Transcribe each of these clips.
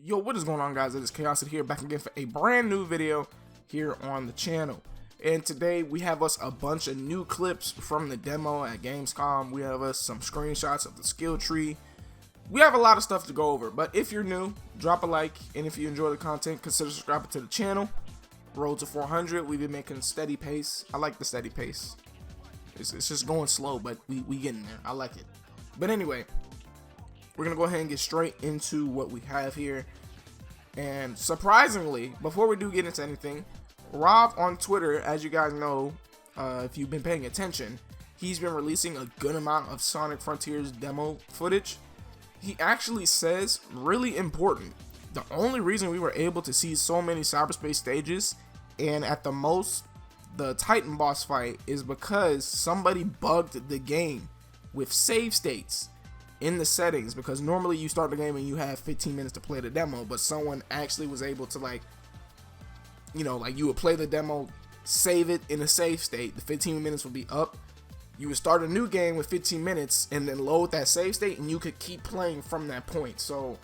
Yo, what is going on, guys? It is Khaosity here, back again for a brand new video here on the channel. And today we have us a bunch of new clips from the demo at Gamescom. We have us some screenshots of the skill tree. We have a lot of stuff to go over, but if you're new, drop a like, and if you enjoy the content, consider subscribing to the channel. Road to 400, we've been making steady pace. I like the steady pace. It's just going slow, but we getting there. I like it. But anyway, we're gonna go ahead and get straight into what we have here. And surprisingly, before we do get into anything, Rob on Twitter, as you guys know, if you've been paying attention, he's been releasing a good amount of Sonic Frontiers demo footage. He actually says, really important, the only reason we were able to see so many Cyberspace stages and at the most the Titan boss fight is because somebody bugged the game with save states in the settings, because normally you start the game and you have 15 minutes to play the demo, but someone actually was able to, like, you know, like, you would play the demo, save it in a save state, the 15 minutes would be up, you would start a new game with 15 minutes and then load that save state, and you could keep playing from that point. So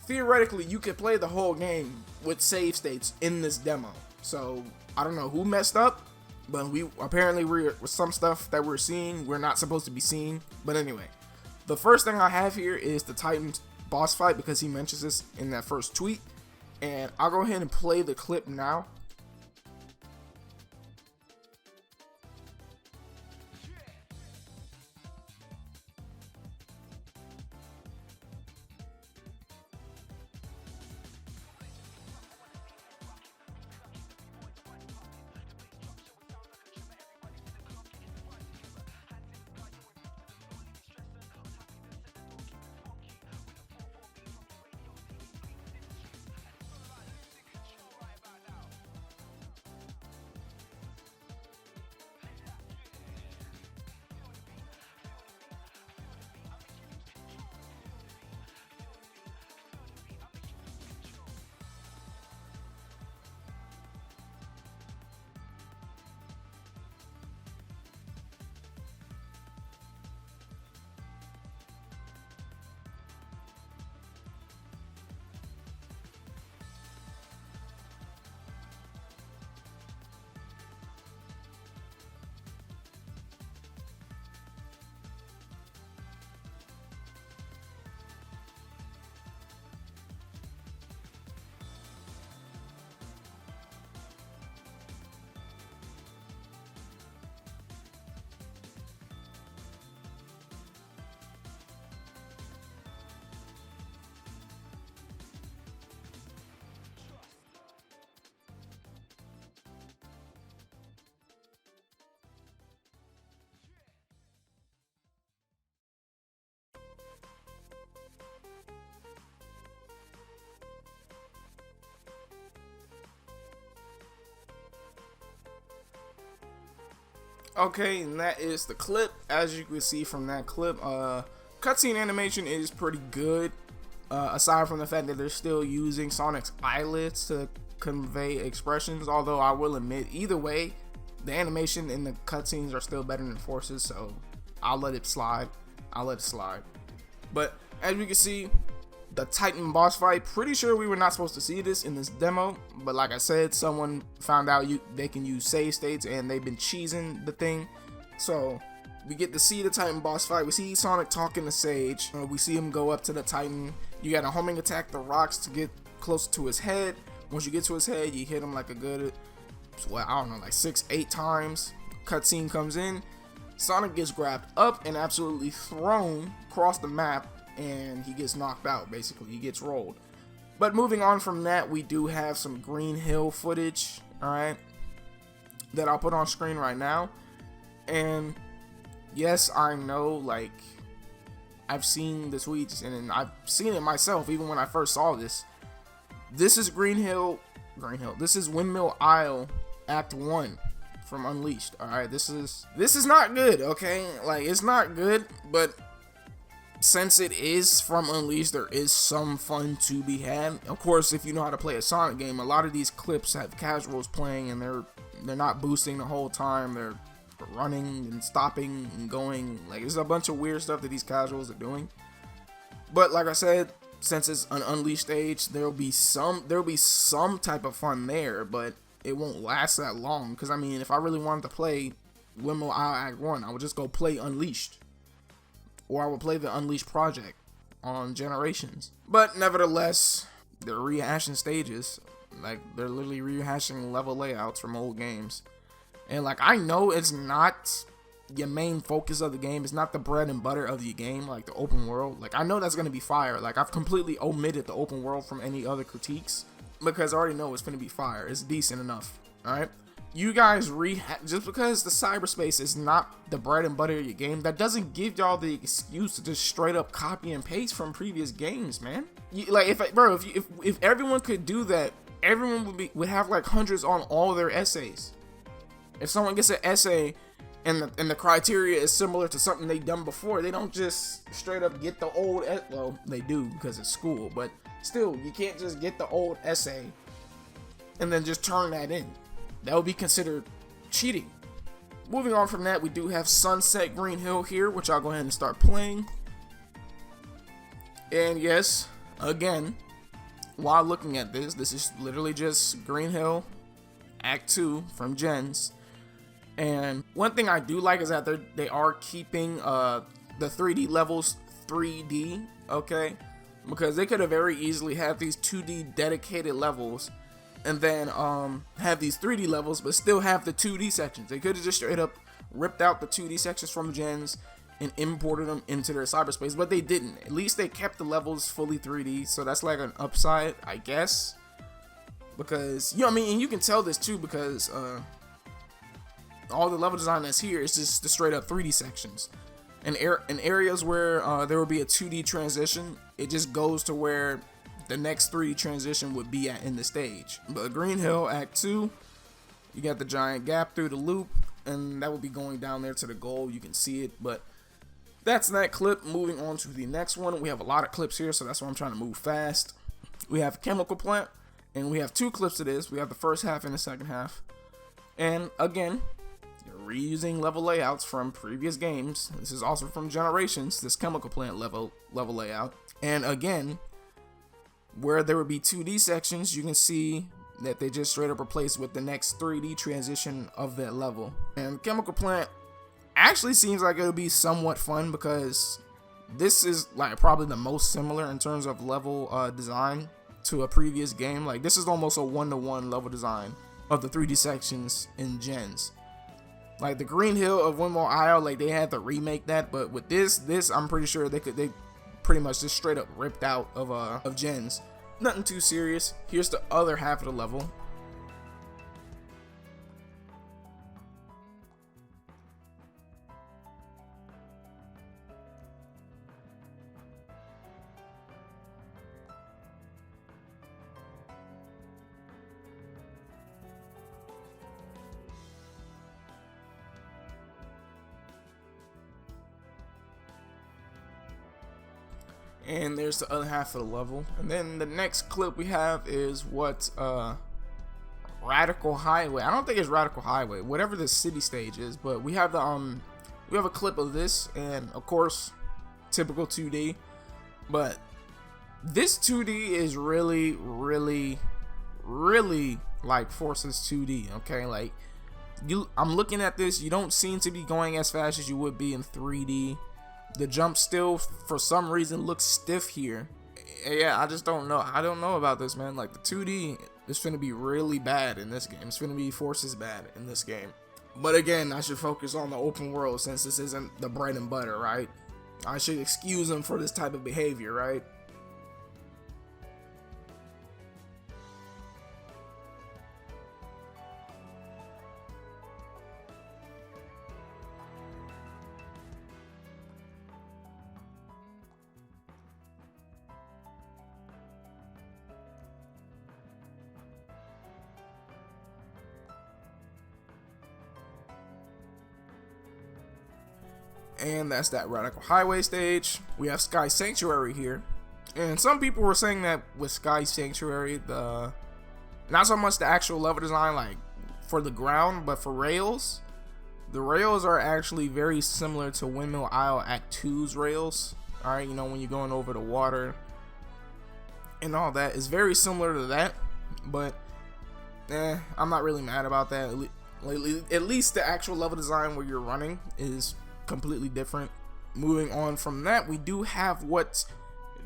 theoretically you could play the whole game with save states in this demo. So I don't know who messed up, but we apparently with some stuff that we're seeing we're not supposed to be seeing. But anyway, the first thing I have here is the Titan boss fight, because he mentions this in that first tweet, and I'll go ahead and play the clip now. Okay, and that is the clip. As you can see from that clip, cutscene animation is pretty good, aside from the fact that they're still using Sonic's eyelids to convey expressions, although I will admit, either way, the animation in the cutscenes are still better than Force's, so I'll let it slide. But as you can see, the Titan boss fight, pretty sure we were not supposed to see this in this demo, but like I said, someone found out they can use save states, and they've been cheesing the thing. So we get to see the Titan boss fight. We see Sonic talking to Sage. We see him go up to the Titan. You gotta homing attack the rocks to get close to his head. Once you get to his head, you hit him like a good, well, I don't know, like 6-8 times. Cutscene comes in. Sonic gets grabbed up and absolutely thrown across the map, and he gets knocked out. Basically, he gets rolled. But moving on from that, we do have some Green Hill footage, alright, that I'll put on screen right now. And yes, I know, like, I've seen the tweets, and I've seen it myself even when I first saw this. This is Green Hill, this is Windmill Isle Act 1 from Unleashed. Alright, this is not good, okay? Like, it's not good, but since it is from Unleashed, there is some fun to be had. Of course, if you know how to play a Sonic game, a lot of these clips have casuals playing, and they're not boosting the whole time. They're running and stopping and going. Like, there's a bunch of weird stuff that these casuals are doing. But like I said, since it's an unleashed stage, there'll be some type of fun there, but it won't last that long. Because I mean, if I really wanted to play Windmill Isle Act 1, I would just go play Unleashed, or I would play the Unleashed project on Generations. But nevertheless, they're rehashing stages. Like, they're literally rehashing level layouts from old games. And like, I know it's not your main focus of the game, it's not the bread and butter of the game, like the open world. Like, I know that's gonna be fire. Like, I've completely omitted the open world from any other critiques because I already know it's gonna be fire. It's decent enough. All right, you guys just because the cyberspace is not the bread and butter of your game, that doesn't give y'all the excuse to just straight up copy and paste from previous games, man. Like, if everyone could do that, everyone would have like hundreds on all their essays. If someone gets an essay and the criteria is similar to something they've done before, they don't just straight up get the old, well, they do because it's school, but still, you can't just get the old essay and then just turn that in. That would be considered cheating. Moving on from that, we do have Sunset Green Hill here, which I'll go ahead and start playing. And yes, again, while looking at this is literally just Green Hill Act 2 from Gens. And one thing I do like is that they are keeping the 3D levels 3D, okay? Because they could have very easily had these 2D dedicated levels and then have these 3D levels but still have the 2D sections. They could have just straight up ripped out the 2D sections from Gens and imported them into their cyberspace, but they didn't. At least they kept the levels fully 3D, so that's like an upside, I guess. Because, you know what I mean, and you can tell this too because all the level design that's here is just the straight up 3D sections. And in areas where there will be a 2D transition, it just goes to where the next 3D transition would be at in the stage. But Green Hill Act 2, you got the giant gap through the loop, and that will be going down there to the goal. You can see it, but that's that clip. Moving on to the next one, we have a lot of clips here, so that's why I'm trying to move fast. We have Chemical Plant, and we have two clips of this. We have the first half and the second half. And again, you're reusing level layouts from previous games. This is also from Generations, this Chemical Plant level layout. And again, where there would be 2D sections, you can see that they just straight up replaced with the next 3D transition of that level. And Chemical Plant actually seems like it'll be somewhat fun because this is like probably the most similar in terms of level design to a previous game. Like, this is almost a one-to-one level design of the 3D sections in Gens. Like the Green Hill of Windmill Isle, like they had to remake that, but with this I'm pretty sure they pretty much just straight up ripped out of Gens. Nothing too serious. Here's the other half of the level. And there's the other half of the level. And then the next clip we have is what Radical Highway. I don't think it's Radical Highway, whatever the city stage is, but we have the we have a clip of this, and of course typical 2D, but this 2D is really like Forces 2D, okay? Like, I'm looking at this, you don't seem to be going as fast as you would be in 3D. The jump still, for some reason, looks stiff here. Yeah, I just don't know. I don't know about this, man. Like, the 2D is finna be really bad in this game. It's finna be Forces bad in this game. But again, I should focus on the open world since this isn't the bread and butter, right? I should excuse them for this type of behavior, right? And that's that Radical Highway stage. We have Sky Sanctuary here. And some people were saying that with Sky Sanctuary, not so much the actual level design like for the ground, but for rails, the rails are actually very similar to Windmill Isle Act 2's rails. Alright, you know, when you're going over the water and all that is very similar to that, but I'm not really mad about that. At least the actual level design where you're running is completely different. Moving on from that, we do have what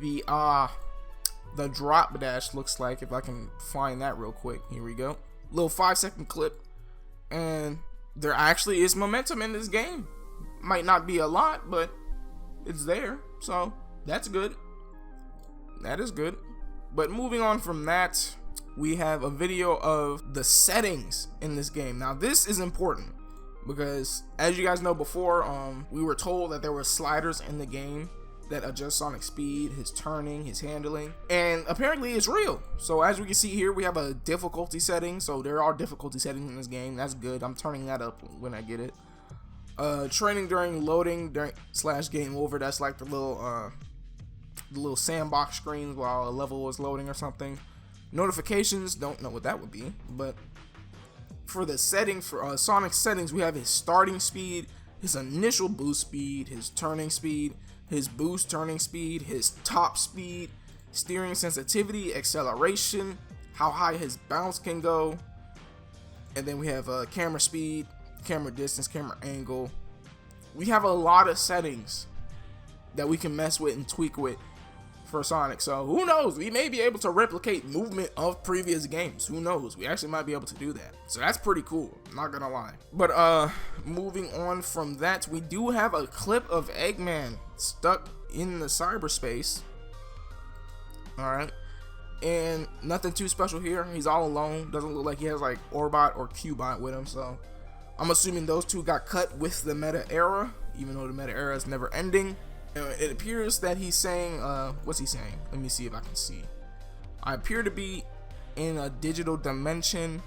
the drop dash looks like. If I can find that real quick, here we go. Little 5-second clip, and there actually is momentum in this game. Might not be a lot, but it's there, so that's good. That is good. But moving on from that, we have a video of the settings in this game. Now this is important because, as you guys know, before we were told that there were sliders in the game that adjust Sonic's speed, his turning, his handling, and apparently it's real. So as we can see here, we have a difficulty setting. So there are difficulty settings in this game. That's good. I'm turning that up when I get it. Training during loading / game over. That's like the little sandbox screens while a level was loading or something. Notifications, don't know what that would be, but for the settings, for Sonic's settings, we have his starting speed, his initial boost speed, his turning speed, his boost turning speed, his top speed, steering sensitivity, acceleration, how high his bounce can go, and then we have camera speed, camera distance, camera angle. We have a lot of settings that we can mess with and tweak with for Sonic. So who knows, we may be able to replicate movement of previous games. Who knows, we actually might be able to do that. So that's pretty cool, I'm not gonna lie. But moving on from that, we do have a clip of Eggman stuck in the cyberspace. Alright, and nothing too special here. He's all alone. Doesn't look like he has like Orbot or Cubot with him, so I'm assuming those two got cut with the meta era, even though the meta era is never ending. It appears that he's saying, what's he saying? Let me see if I can see. I appear to be in a digital dimension.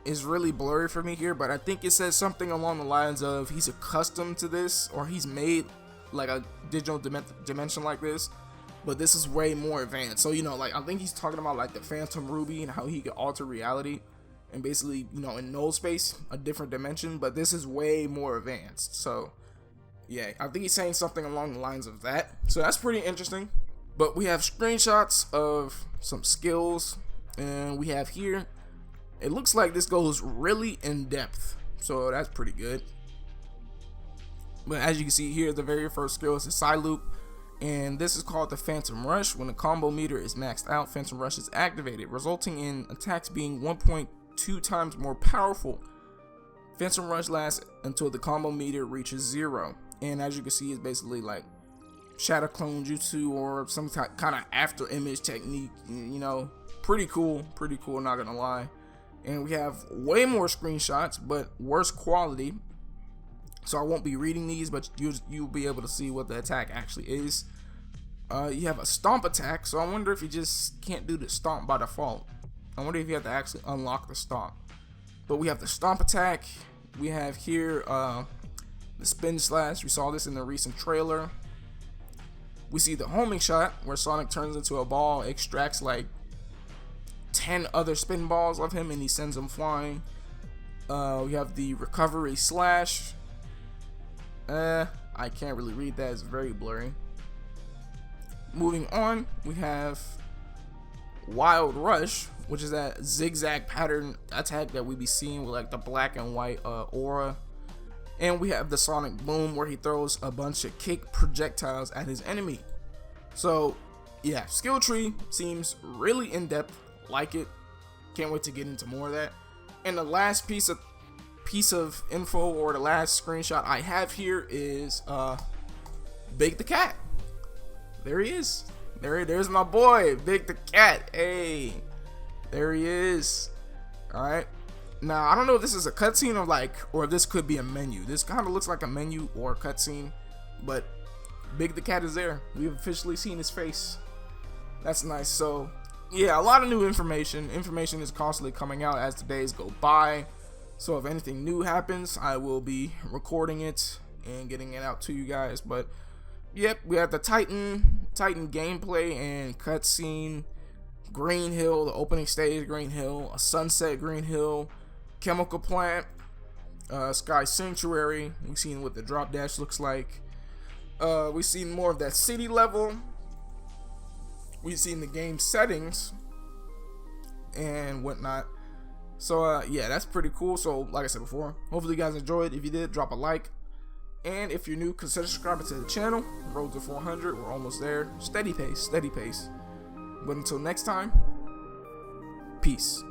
It's really blurry for me here, but I think it says something along the lines of he's accustomed to this, or he's made like a digital dimension like this, but this is way more advanced. So, you know, like I think he's talking about like the Phantom Ruby and how he could alter reality and basically, you know, in null space, a different dimension, but this is way more advanced. So yeah, I think he's saying something along the lines of that. So that's pretty interesting. But we have screenshots of some skills, and we have here, it looks like this goes really in depth, so that's pretty good. But as you can see here, the very first skill is the side loop, and this is called the Phantom Rush. When the combo meter is maxed out, Phantom Rush is activated, resulting in attacks being 1.2 times more powerful. Phantom Rush lasts until the combo meter reaches 0. And as you can see, it's basically like shadow clone jutsu or some kind of after image technique. You know, pretty cool, not gonna lie. And we have way more screenshots, but worse quality. So I won't be reading these, but you'll be able to see what the attack actually is. You have a stomp attack, so I wonder if you just can't do the stomp by default. I wonder if you have to actually unlock the stomp. But we have the stomp attack. We have here the spin slash. We saw this in the recent trailer. We see the homing shot, where Sonic turns into a ball, extracts like 10 other spin balls of him, and he sends them flying. We have the recovery slash. I can't really read that, it's very blurry. Moving on, we have Wild Rush, which is that zigzag pattern attack that we be seeing with like the black and white aura. And we have the Sonic Boom, where he throws a bunch of kick projectiles at his enemy. So yeah, skill tree seems really in depth, like it. Can't wait to get into more of that. And the last piece of info, or the last screenshot I have here, is Big the Cat. There he is. There's my boy, Big the Cat. Hey, there he is. All right. Now I don't know if this is a cutscene or if this could be a menu. This kind of looks like a menu or a cutscene, but Big the Cat is there. We've officially seen his face. That's nice. So yeah, a lot of new information. Information is constantly coming out as the days go by. So if anything new happens, I will be recording it and getting it out to you guys. But yep, we have the Titan gameplay and cutscene, Green Hill, the opening stage Green Hill, a sunset Green Hill, chemical plant, Sky Sanctuary. We've seen what the drop dash looks like. We've seen more of that city level. we've seen the game settings and whatnot. So yeah, that's pretty cool. So like I said before, hopefully you guys enjoyed. If you did, drop a like, and if you're new, consider subscribing to the channel. Road to 400, we're almost there. Steady pace, steady pace. But until next time, peace.